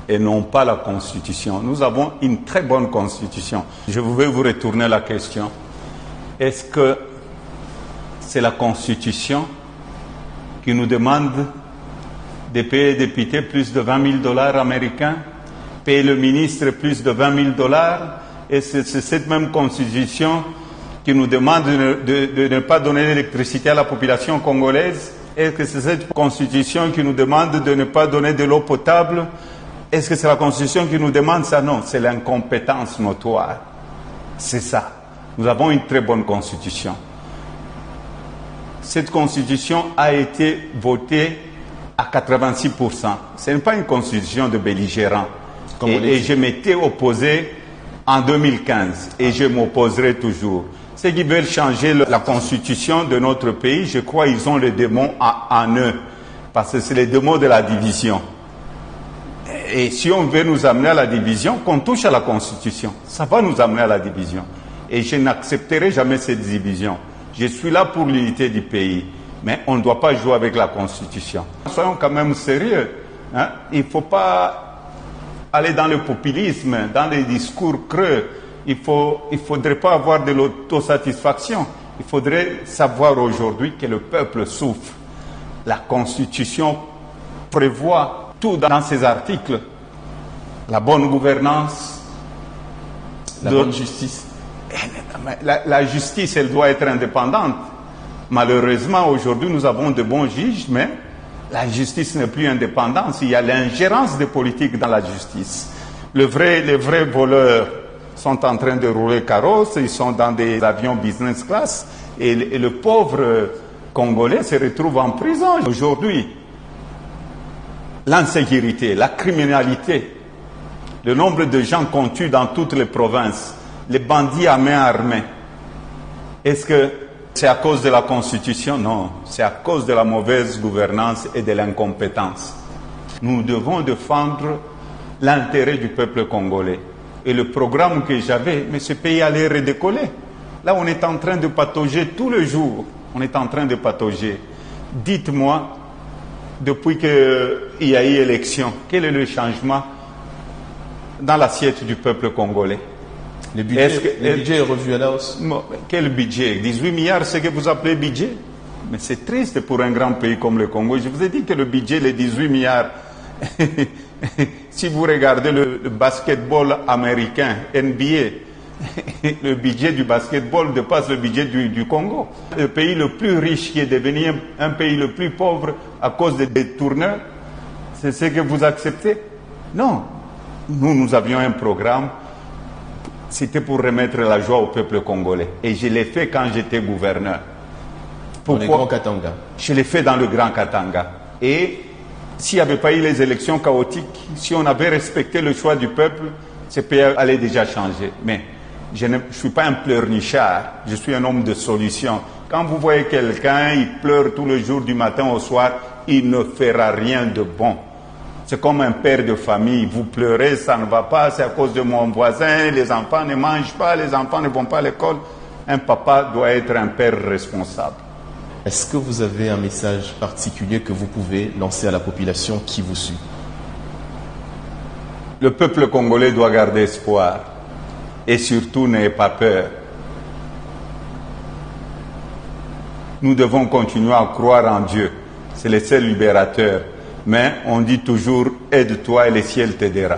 et non pas la Constitution. Nous avons une très bonne Constitution. Je vais vous retourner la question. Est-ce que c'est la Constitution qui nous demande de payer les députés plus de 20 000 $ américains, payer le ministre plus de 20 000 $, et c'est cette même Constitution qui nous demande de ne pas donner l'électricité à la population congolaise? Est-ce que c'est cette Constitution qui nous demande de ne pas donner de l'eau potable? Est-ce que c'est la Constitution qui nous demande ça? Non, c'est l'incompétence notoire. C'est ça. Nous avons une très bonne Constitution. Cette Constitution a été votée à 86%. Ce n'est pas une Constitution de belligérants. Et je m'étais opposé en 2015 et je m'opposerai toujours. Ceux qui veulent changer la Constitution de notre pays, je crois qu'ils ont le démon en eux. Parce que c'est le démon de la division. Et si on veut nous amener à la division, qu'on touche à la Constitution, ça va nous amener à la division. Et je n'accepterai jamais cette division. Je suis là pour l'unité du pays. Mais on ne doit pas jouer avec la Constitution. Soyons quand même sérieux. Hein? Il ne faut pas aller dans le populisme, dans les discours creux. Il ne faudrait pas avoir de l'autosatisfaction. Il faudrait savoir aujourd'hui que le peuple souffre. La Constitution prévoit tout dans ces articles. La bonne gouvernance. La bonne justice. La justice, elle doit être indépendante. Malheureusement, aujourd'hui, nous avons de bons juges, mais la justice n'est plus indépendante. Il y a l'ingérence des politiques dans la justice. Les vrais voleurs sont en train de rouler carrosse, ils sont dans des avions business class, et le pauvre Congolais se retrouve en prison. Aujourd'hui, l'insécurité, la criminalité, le nombre de gens qu'on tue dans toutes les provinces, les bandits à main armée, est-ce que c'est à cause de la Constitution? Non, c'est à cause de la mauvaise gouvernance et de l'incompétence. Nous devons défendre l'intérêt du peuple congolais. Et le programme que j'avais, mais ce pays allait redécoller. Là, on est en train de patauger tous les jours. On est en train de patauger. Dites-moi, depuis qu'il y a eu élection, quel est le changement dans l'assiette du peuple congolais? Le budget est revu à la hausse. Quel budget? 18 milliards, c'est ce que vous appelez budget? Mais c'est triste pour un grand pays comme le Congo. Je vous ai dit que le budget, les 18 milliards, si vous regardez le basketball américain, NBA, le budget du basketball dépasse le budget du Congo. Le pays le plus riche qui est devenu un pays le plus pauvre à cause des détourneurs, c'est ce que vous acceptez? Non. Nous avions un programme. C'était pour remettre la joie au peuple congolais. Et je l'ai fait quand j'étais gouverneur. Pourquoi? Dans le Grand Katanga. Je l'ai fait dans le Grand Katanga. Et s'il n'y avait pas eu les élections chaotiques, si on avait respecté le choix du peuple, ce pays allait déjà changer. Mais je ne suis pas un pleurnichard. Je suis un homme de solution. Quand vous voyez quelqu'un, il pleure tous les jours du matin au soir, il ne fera rien de bon. C'est comme un père de famille, vous pleurez, ça ne va pas, c'est à cause de mon voisin, les enfants ne mangent pas, les enfants ne vont pas à l'école. Un papa doit être un père responsable. Est-ce que vous avez un message particulier que vous pouvez lancer à la population qui vous suit? Le peuple congolais doit garder espoir et surtout n'ayez pas peur. Nous devons continuer à croire en Dieu, c'est le seul libérateur. Mais on dit toujours, aide-toi et le ciel t'aidera.